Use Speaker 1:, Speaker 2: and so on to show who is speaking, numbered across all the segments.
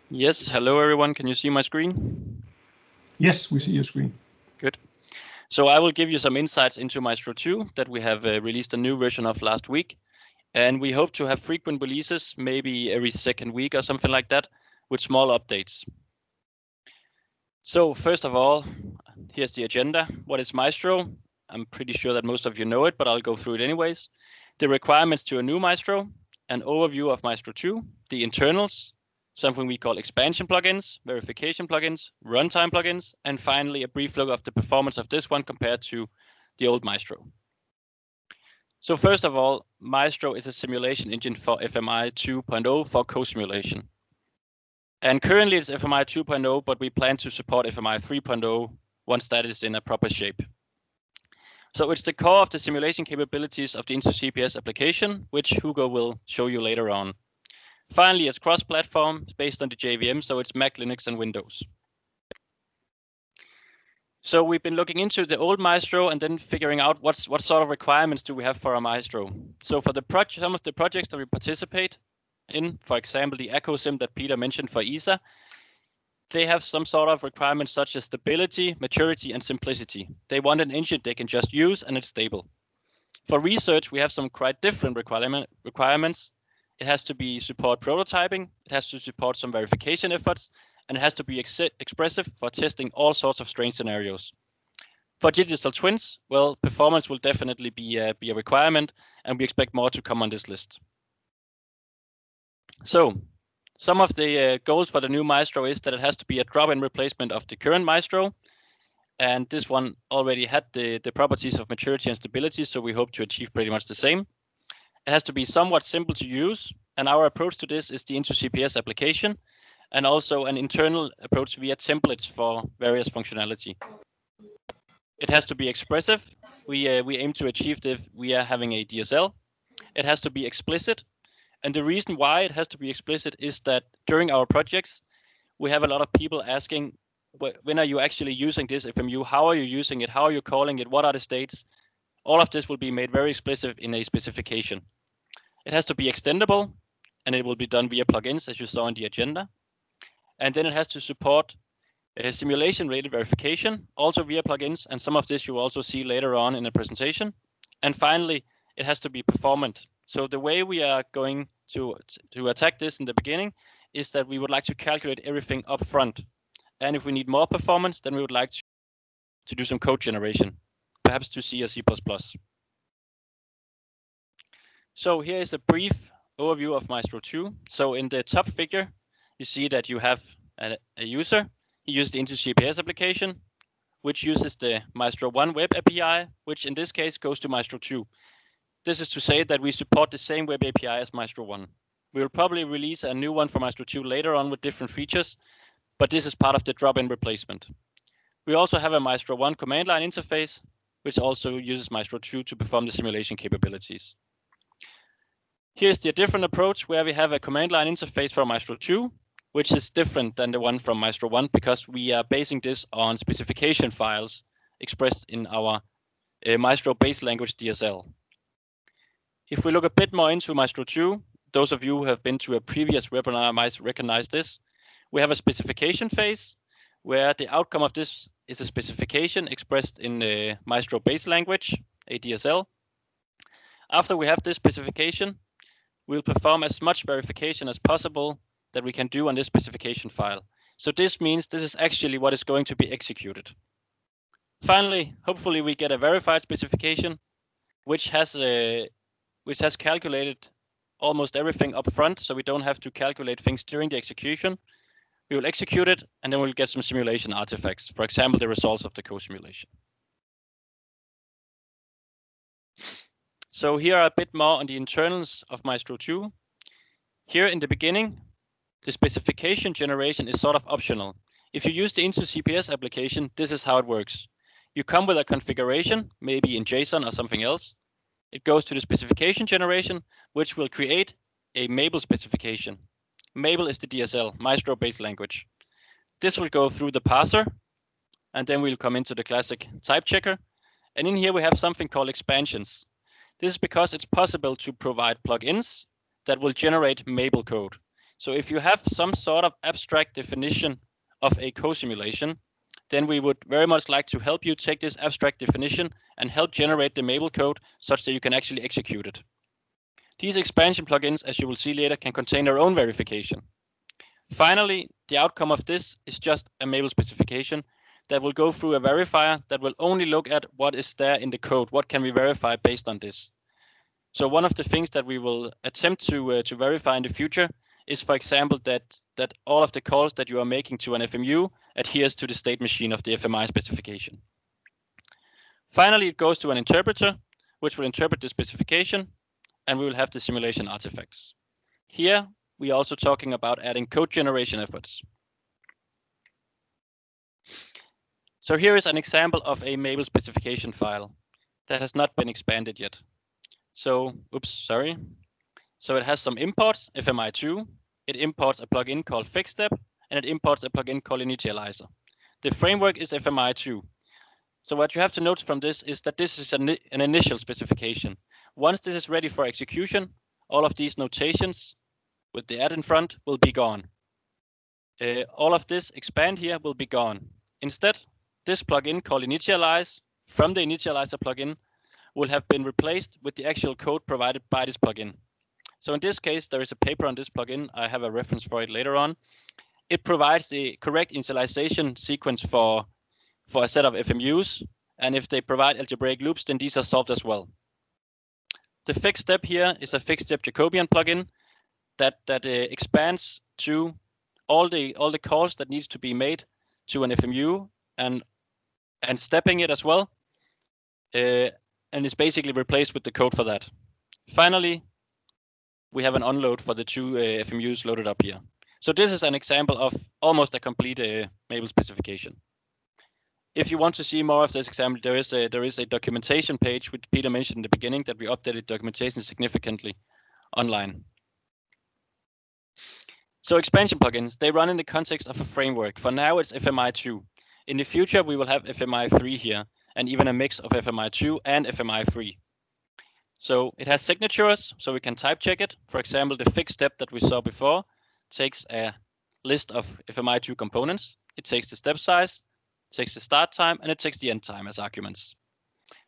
Speaker 1: Yes, hello everyone. Can you see my screen?
Speaker 2: Yes, we see your screen.
Speaker 1: Good. So I will give you some insights into Maestro2 that we have released a new version of last week. And we hope to have frequent releases, maybe every second week or something like that, with small updates. So first of all, here's the agenda. What is Maestro? I'm pretty sure that most of you know it, but I'll go through it anyways. The requirements to a new Maestro, an overview of Maestro2, the internals, something we call expansion plugins, verification plugins, runtime plugins, and finally a brief look of the performance of this one compared to the old Maestro. So first of all, Maestro is a simulation engine for FMI 2.0 for co-simulation. And currently it's FMI 2.0, but we plan to support FMI 3.0 once that is in a proper shape. So it's the core of the simulation capabilities of the INTO-CPS application, which Hugo will show you later on. Finally, it's cross-platform, it's based on the JVM, so it's Mac, Linux, and Windows. So we've been looking into the old Maestro and then figuring out what sort of requirements do we have for a Maestro. So for the some of the projects that we participate in, for example, the EchoSim that Peter mentioned for ESA, they have some sort of requirements such as stability, maturity, and simplicity. They want an engine they can just use and it's stable. For research, we have some quite different requirements. It has to be support prototyping, it has to support some verification efforts, and it has to be expressive for testing all sorts of strange scenarios. For digital twins, well, performance will definitely be a requirement, and we expect more to come on this list. So, some of the goals for the new Maestro is that it has to be a drop-in replacement of the current Maestro, and this one already had the properties of maturity and stability, so we hope to achieve pretty much the same. It has to be somewhat simple to use, and our approach to this is the INTO-CPS application, and also an internal approach via templates for various functionality. It has to be expressive. We aim to achieve this via having a DSL. It has to be explicit, and the reason why it has to be explicit is that during our projects, we have a lot of people asking, when are you actually using this FMU? How are you using it? How are you calling it? What are the states? All of this will be made very explicit in a specification. It has to be extendable, and it will be done via plugins, as you saw in the agenda. And then it has to support simulation-related verification, also via plugins, and some of this you will also see later on in the presentation. And finally, it has to be performant. So the way we are going to attack this in the beginning is that we would like to calculate everything up front. And if we need more performance, then we would like to do some code generation, perhaps to C or C++. So here is a brief overview of Maestro2. So in the top figure, you see that you have a user. He used the INTO-CPS application, which uses the Maestro1 web API, which in this case goes to Maestro2. This is to say that we support the same web API as Maestro1. We will probably release a new one for Maestro2 later on with different features, but this is part of the drop-in replacement. We also have a Maestro1 command line interface, which also uses Maestro2 to perform the simulation capabilities. Here's the different approach where we have a command line interface for Maestro2, which is different than the one from Maestro1 because we are basing this on specification files expressed in our Maestro base language DSL. If we look a bit more into Maestro2, those of you who have been to a previous webinar might recognize this. We have a specification phase where the outcome of this is a specification expressed in the Maestro base language, ADSL. After we have this specification, we'll perform as much verification as possible that we can do on this specification file. So this means this is actually what is going to be executed. Finally, hopefully we get a verified specification, which has calculated almost everything up front, so we don't have to calculate things during the execution. We will execute it, and then we'll get some simulation artifacts, for example, the results of the co-simulation. So here are a bit more on the internals of Maestro2. Here in the beginning, the specification generation is sort of optional. If you use the INTO-CPS application, this is how it works. You come with a configuration, maybe in JSON or something else. It goes to the specification generation, which will create a Mabel specification. Mabel is the DSL, Maestro base language. This will go through the parser, and then we'll come into the classic type checker. And in here we have something called expansions. This is because it's possible to provide plugins that will generate Mabel code. So if you have some sort of abstract definition of a co-simulation, then we would very much like to help you take this abstract definition and help generate the Mabel code such that you can actually execute it. These expansion plugins, as you will see later, can contain their own verification. Finally, the outcome of this is just a Mabel specification that will go through a verifier that will only look at what is there in the code. What can we verify based on this? So one of the things that we will attempt to verify in the future is, for example, that all of the calls that you are making to an FMU adheres to the state machine of the FMI specification. Finally, it goes to an interpreter, which will interpret the specification, and we will have the simulation artifacts. Here, we are also talking about adding code generation efforts. So here is an example of a Mabel specification file that has not been expanded yet. So, So it has some imports, FMI2. It imports a plugin called FixStep, and it imports a plugin called Initializer. The framework is FMI2. So what you have to note from this is that this is an initial specification. Once this is ready for execution, all of these notations with the add in front will be gone. All of this expand here will be gone. Instead, this plugin called Initialize from the Initializer plugin will have been replaced with the actual code provided by this plugin. So in this case, there is a paper on this plugin. I have a reference for it later on. It provides the correct initialization sequence for a set of FMUs. And if they provide algebraic loops, then these are solved as well. The FixStep here is a FixStep Jacobian plugin that expands to all the calls that needs to be made to an FMU and stepping it as well. And is basically replaced with the code for that. Finally, we have an unload for the two FMUs loaded up here. So this is an example of almost a complete Mabel specification. If you want to see more of this example, there is a documentation page, which Peter mentioned in the beginning, that we updated documentation significantly online. So expansion plugins, they run in the context of a framework. For now, it's FMI2. In the future, we will have FMI3 here, and even a mix of FMI2 and FMI3. So it has signatures, so we can type check it. For example, the FixStep that we saw before takes a list of FMI2 components. It takes the step size, it takes the start time, and it takes the end time as arguments.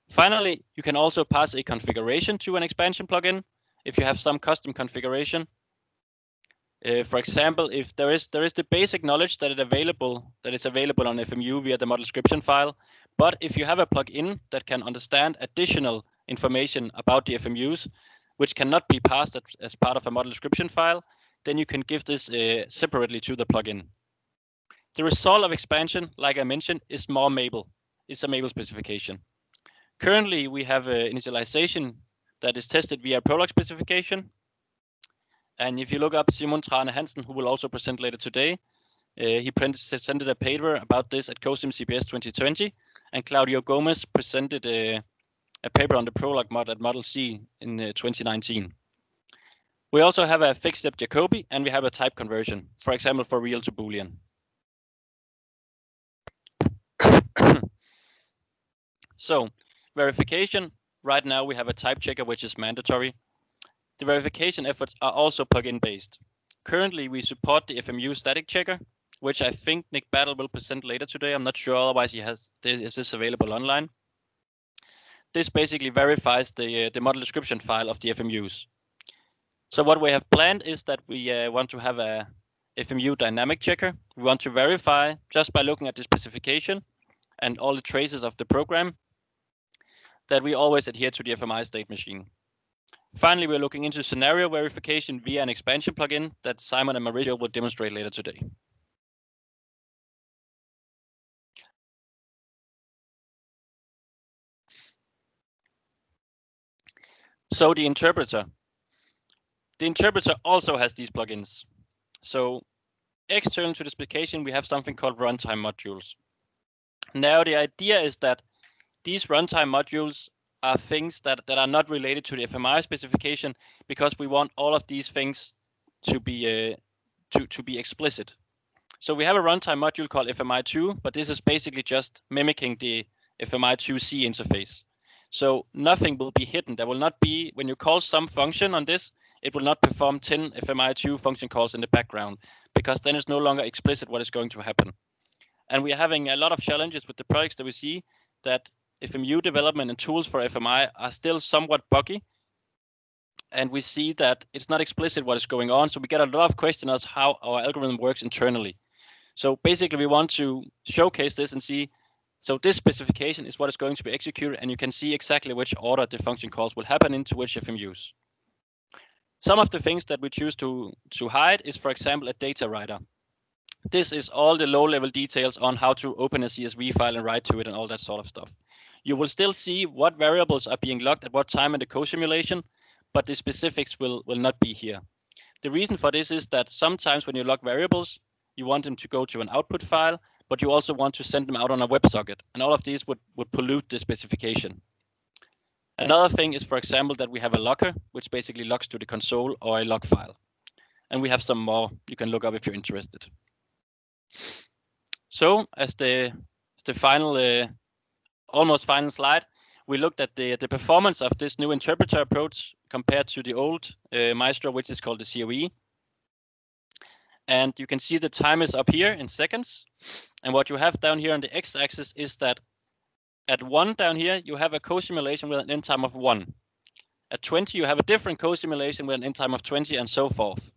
Speaker 1: Finally, you can also pass a configuration to an expansion plugin if you have some custom configuration. For example, if there is the basic knowledge that it's available on FMU via the model description file, but if you have a plugin that can understand additional information about the FMUs, which cannot be passed as part of a model description file, then you can give this separately to the plugin. The result of expansion, like I mentioned, is more Mabel. It's a Mabel specification. Currently, we have initialization that is tested via Prolog specification. And if you look up Simon Trane Hansen, who will also present later today, he presented a paper about this at INTO-CPS 2020, and Claudio Gomez presented a paper on the Prolog mod at Model C in 2019. We also have a FixStep Jacobi, and we have a type conversion, for example, for real to Boolean. So, verification, right now we have a type checker, which is mandatory. The verification efforts are also plugin based. Currently, we support the FMU static checker, which I think Nick Battle will present later today. I'm not sure, otherwise is this available online. This basically verifies the model description file of the FMUs. So what we have planned is that we want to have a FMU dynamic checker. We want to verify just by looking at the specification and all the traces of the program that we always adhere to the FMI state machine. Finally, we're looking into scenario verification via an expansion plugin that Simon and Mauricio will demonstrate later today. So the interpreter. The interpreter also has these plugins. So external to the specification, we have something called Runtime Modules. Now the idea is that these Runtime Modules are things that are not related to the FMI specification, because we want all of these things to be explicit. So we have a runtime module called FMI2, but this is basically just mimicking the FMI2C interface. So nothing will be hidden. There will not be, when you call some function on this, it will not perform 10 FMI2 function calls in the background, because then it's no longer explicit what is going to happen. And we are having a lot of challenges with the projects that we see that FMU development and tools for FMI are still somewhat buggy. And we see that it's not explicit what is going on. So we get a lot of questions as how our algorithm works internally. So basically we want to showcase this and see, so this specification is what is going to be executed, and you can see exactly which order the function calls will happen into which FMUs. Some of the things that we choose to hide is, for example, a data writer. This is all the low-level details on how to open a CSV file and write to it and all that sort of stuff. You will still see what variables are being logged at what time in the co-simulation, but the specifics will not be here. The reason for this is that sometimes when you log variables, you want them to go to an output file, but you also want to send them out on a WebSocket, and all of these would pollute the specification. Another thing is, for example, that we have a logger, which basically logs to the console or a log file. And we have some more you can look up if you're interested. So as the final, almost final slide, we looked at the performance of this new interpreter approach compared to the old Maestro, which is called the COE. And you can see the time is up here in seconds. And what you have down here on the x-axis is that at 1 down here, you have a co-simulation with an end time of 1. At 20, you have a different co-simulation with an end time of 20 and so forth.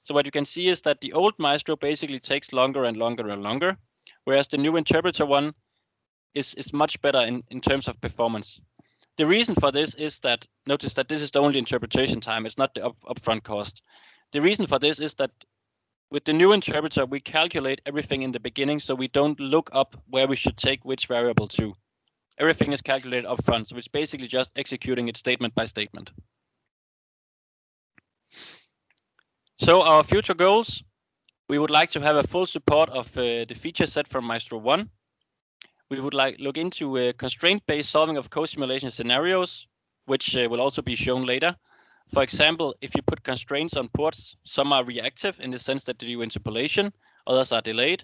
Speaker 1: So what you can see is that the old Maestro basically takes longer and longer and longer, whereas the new interpreter one is much better in terms of performance. The reason for this is that, notice that this is the only interpretation time, it's not the upfront cost. The reason for this is that with the new interpreter, we calculate everything in the beginning, so we don't look up where we should take which variable to. Everything is calculated upfront, so it's basically just executing it statement by statement. So our future goals, we would like to have a full support of the feature set from Maestro 1. We would look into constraint-based solving of co-simulation scenarios, which will also be shown later. For example, if you put constraints on ports, some are reactive in the sense that they do interpolation, others are delayed.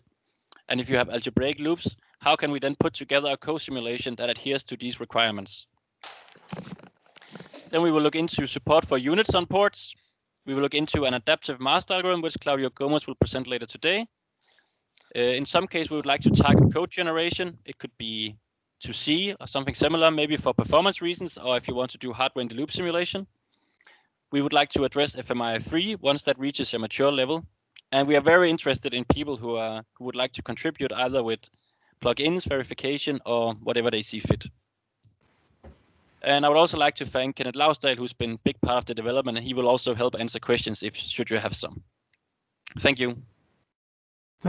Speaker 1: And if you have algebraic loops, how can we then put together a co-simulation that adheres to these requirements? Then we will look into support for units on ports. We will look into an adaptive master algorithm, which Claudio Gomez will present later today. In some case, we would like to target code generation. It could be to C or something similar, maybe for performance reasons, or if you want to do hardware in the loop simulation. We would like to address FMI3 once that reaches a mature level. And we are very interested in people who would like to contribute either with plugins, verification, or whatever they see fit. And I would also like to thank Kenneth Lausdal, who's been a big part of the development, and he will also help answer questions should you have some. Thank you.